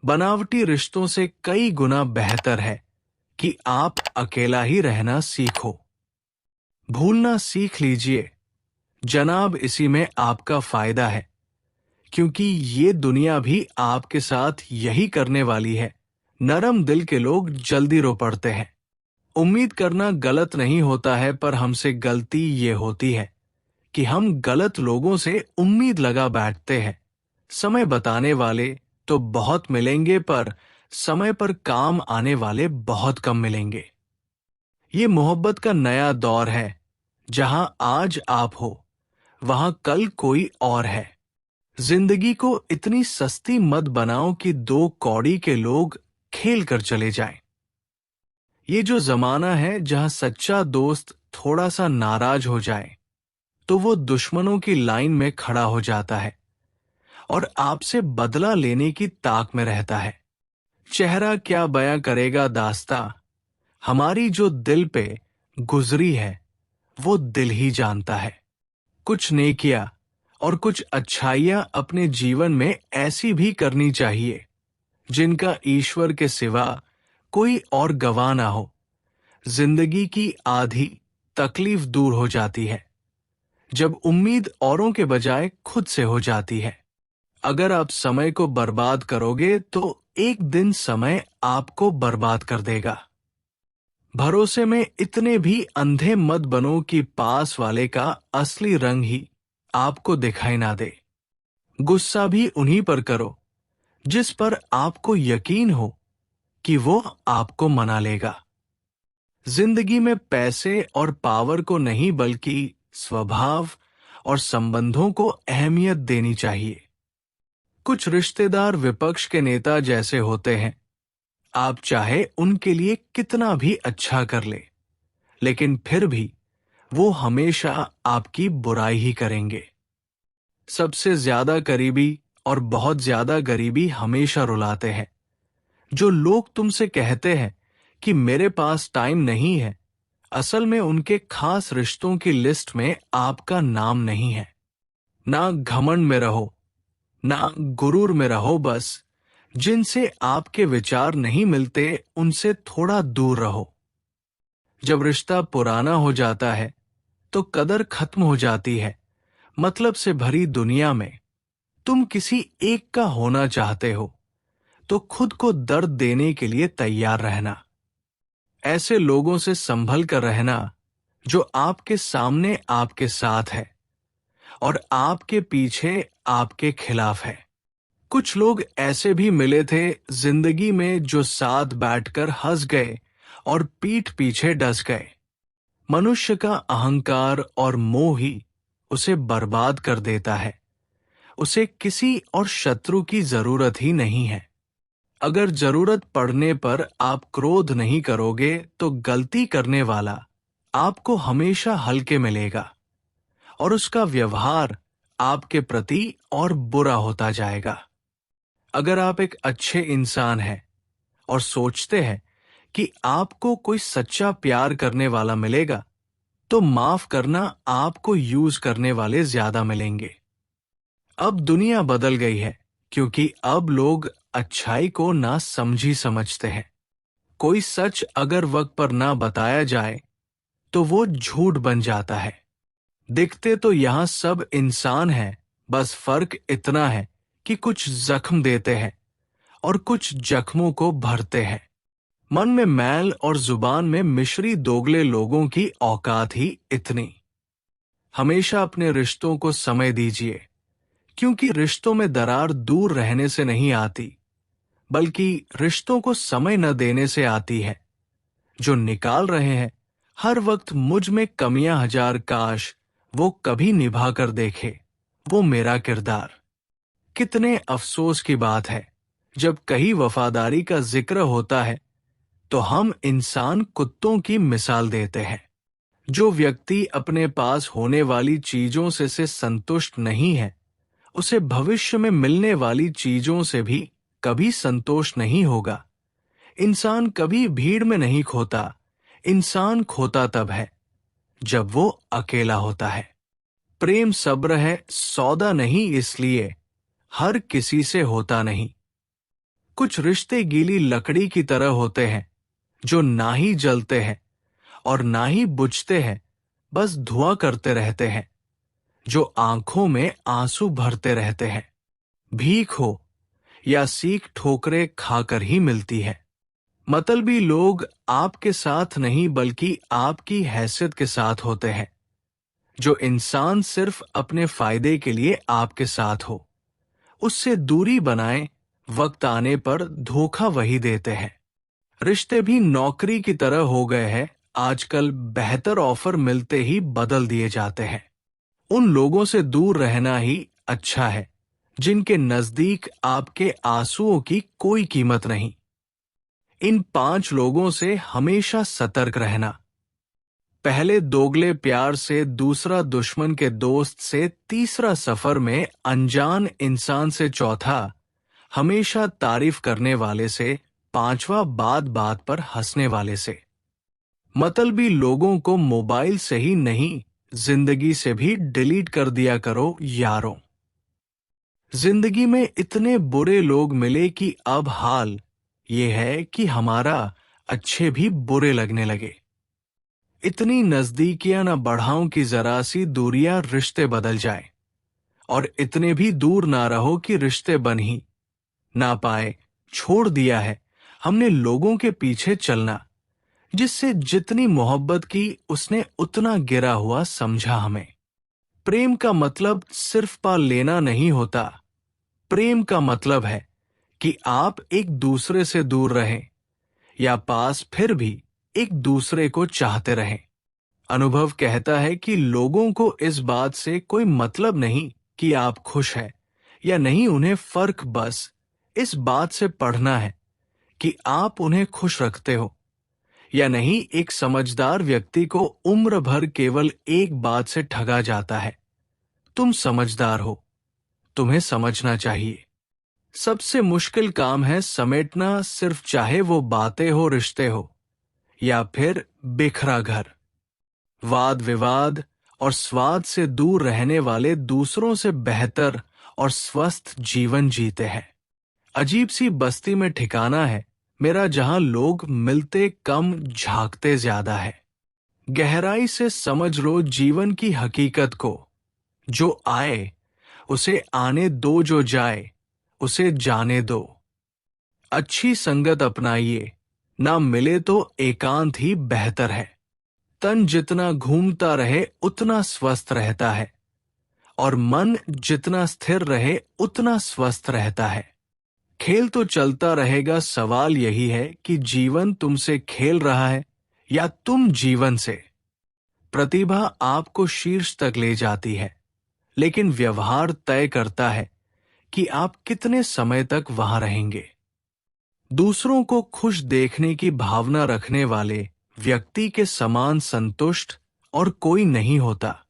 बनावटी रिश्तों से कई गुना बेहतर है कि आप अकेला ही रहना सीखो। भूलना सीख लीजिए जनाब, इसी में आपका फायदा है, क्योंकि ये दुनिया भी आपके साथ यही करने वाली है। नरम दिल के लोग जल्दी रो पड़ते हैं। उम्मीद करना गलत नहीं होता है, पर हमसे गलती ये होती है कि हम गलत लोगों से उम्मीद लगा बैठते हैं। समय बताने वाले तो बहुत मिलेंगे, पर समय पर काम आने वाले बहुत कम मिलेंगे। ये मोहब्बत का नया दौर है, जहां आज आप हो वहां कल कोई और है। जिंदगी को इतनी सस्ती मत बनाओ कि दो कौड़ी के लोग खेल कर चले जाएं। ये जो जमाना है जहां सच्चा दोस्त थोड़ा सा नाराज हो जाए तो वो दुश्मनों की लाइन में खड़ा हो जाता है और आपसे बदला लेने की ताक में रहता है। चेहरा क्या बयां करेगा दास्ता, हमारी जो दिल पे गुजरी है वो दिल ही जानता है। कुछ नेकिया और कुछ अच्छाइयां अपने जीवन में ऐसी भी करनी चाहिए जिनका ईश्वर के सिवा कोई और गवाह ना हो। जिंदगी की आधी तकलीफ दूर हो जाती है जब उम्मीद औरों के बजाय खुद से हो जाती है। अगर आप समय को बर्बाद करोगे तो एक दिन समय आपको बर्बाद कर देगा। भरोसे में इतने भी अंधे मत बनो कि पास वाले का असली रंग ही आपको दिखाई ना दे। गुस्सा भी उन्हीं पर करो जिस पर आपको यकीन हो कि वो आपको मना लेगा। जिंदगी में पैसे और पावर को नहीं बल्कि स्वभाव और संबंधों को अहमियत देनी चाहिए। कुछ रिश्तेदार विपक्ष के नेता जैसे होते हैं। आप चाहे उनके लिए कितना भी अच्छा कर ले, लेकिन फिर भी वो हमेशा आपकी बुराई ही करेंगे। सबसे ज्यादा करीबी और बहुत ज्यादा गरीबी हमेशा रुलाते हैं। जो लोग तुमसे कहते हैं कि मेरे पास टाइम नहीं है, असल में उनके खास रिश्तों की लिस्ट में आपका नाम नहीं है। ना घमंड में रहो, ना गुरूर में रहो, बस जिनसे आपके विचार नहीं मिलते उनसे थोड़ा दूर रहो। जब रिश्ता पुराना हो जाता है तो कदर खत्म हो जाती है। मतलब से भरी दुनिया में तुम किसी एक का होना चाहते हो तो खुद को दर्द देने के लिए तैयार रहना। ऐसे लोगों से संभल कर रहना जो आपके सामने आपके साथ है और आपके पीछे आपके खिलाफ है। कुछ लोग ऐसे भी मिले थे जिंदगी में जो साथ बैठकर हंस गए और पीठ पीछे डस गए। मनुष्य का अहंकार और मोह ही उसे बर्बाद कर देता है। उसे किसी और शत्रु की जरूरत ही नहीं है। अगर जरूरत पड़ने पर आप क्रोध नहीं करोगे तो गलती करने वाला आपको हमेशा हल्के मिलेगा और उसका व्यवहार आपके प्रति और बुरा होता जाएगा। अगर आप एक अच्छे इंसान हैं और सोचते हैं कि आपको कोई सच्चा प्यार करने वाला मिलेगा, तो माफ करना आपको यूज करने वाले ज्यादा मिलेंगे। अब दुनिया बदल गई है, क्योंकि अब लोग अच्छाई को ना समझी समझते हैं। कोई सच अगर वक्त पर ना बताया जाए तो वो झूठ बन जाता है। दिखते तो यहाँ सब इंसान हैं, बस फर्क इतना है कि कुछ जख्म देते हैं और कुछ जख्मों को भरते हैं। मन में मैल और जुबान में मिश्री दोगले लोगों की औकात ही इतनी। हमेशा अपने रिश्तों को समय दीजिए, क्योंकि रिश्तों में दरार दूर रहने से नहीं आती, बल्कि रिश्तों को समय न देने से आती है। जो निकाल रहे हैं हर वक्त मुझ में कमियां हजार, काश वो कभी निभा कर देखे वो मेरा किरदार। कितने अफसोस की बात है, जब कहीं वफादारी का जिक्र होता है तो हम इंसान कुत्तों की मिसाल देते हैं। जो व्यक्ति अपने पास होने वाली चीजों से संतुष्ट नहीं है, उसे भविष्य में मिलने वाली चीजों से भी कभी संतोष नहीं होगा। इंसान कभी भीड़ में नहीं खोता, इंसान खोता तब है जब वो अकेला होता है। प्रेम सब्र है, सौदा नहीं, इसलिए हर किसी से होता नहीं। कुछ रिश्ते गीली लकड़ी की तरह होते हैं, जो ना ही जलते हैं और ना ही बुझते हैं, बस धुआं करते रहते हैं, जो आंखों में आंसू भरते रहते हैं। भीख हो या सीख ठोकरें खाकर ही मिलती है। मतलबी लोग आपके साथ नहीं बल्कि आपकी हैसियत के साथ होते हैं। जो इंसान सिर्फ अपने फायदे के लिए आपके साथ हो, उससे दूरी बनाए, वक्त आने पर धोखा वही देते हैं। रिश्ते भी नौकरी की तरह हो गए हैं, आजकल बेहतर ऑफर मिलते ही बदल दिए जाते हैं। उन लोगों से दूर रहना ही अच्छा है जिनके नजदीक आपके आंसुओं की कोई कीमत नहीं। इन 5 लोगों से हमेशा सतर्क रहना। पहले दोगले प्यार से, दूसरा दुश्मन के दोस्त से, तीसरा सफर में अनजान इंसान से, चौथा हमेशा तारीफ करने वाले से, पांचवा बात बात पर हंसने वाले से। मतलबी लोगों को मोबाइल से ही नहीं, जिंदगी से भी डिलीट कर दिया करो यारों। जिंदगी में इतने बुरे लोग मिले कि अब हाल ये है कि हमारा अच्छे भी बुरे लगने लगे। इतनी नजदीकियां न बढ़ाओ कि जरा सी दूरियां रिश्ते बदल जाए, और इतने भी दूर ना रहो कि रिश्ते बन ही ना पाए। छोड़ दिया है हमने लोगों के पीछे चलना, जिससे जितनी मोहब्बत की उसने उतना गिरा हुआ समझा हमें। प्रेम का मतलब सिर्फ पा लेना नहीं होता। प्रेम का मतलब है कि आप एक दूसरे से दूर रहें या पास फिर भी एक दूसरे को चाहते रहें। अनुभव कहता है कि लोगों को इस बात से कोई मतलब नहीं कि आप खुश हैं या नहीं, उन्हें फर्क बस इस बात से पढ़ना है कि आप उन्हें खुश रखते हो या नहीं। एक समझदार व्यक्ति को उम्र भर केवल एक बात से ठगा जाता है, तुम समझदार हो, तुम्हें समझना चाहिए। सबसे मुश्किल काम है समेटना, सिर्फ चाहे वो बातें हो, रिश्ते हो या फिर बिखरा घर। वाद विवाद और स्वाद से दूर रहने वाले दूसरों से बेहतर और स्वस्थ जीवन जीते हैं। अजीब सी बस्ती में ठिकाना है मेरा, जहां लोग मिलते कम, झांकते ज्यादा है। गहराई से समझ लो जीवन की हकीकत को। जो आए उसे आने दो, जो जाए उसे जाने दो। अच्छी संगत अपनाइए, ना मिले तो एकांत ही बेहतर है। तन जितना घूमता रहे उतना स्वस्थ रहता है, और मन जितना स्थिर रहे उतना स्वस्थ रहता है। खेल तो चलता रहेगा, सवाल यही है कि जीवन तुमसे खेल रहा है या तुम जीवन से। प्रतिभा आपको शीर्ष तक ले जाती है, लेकिन व्यवहार तय करता है कि आप कितने समय तक वहां रहेंगे। दूसरों को खुश देखने की भावना रखने वाले व्यक्ति के समान संतुष्ट और कोई नहीं होता।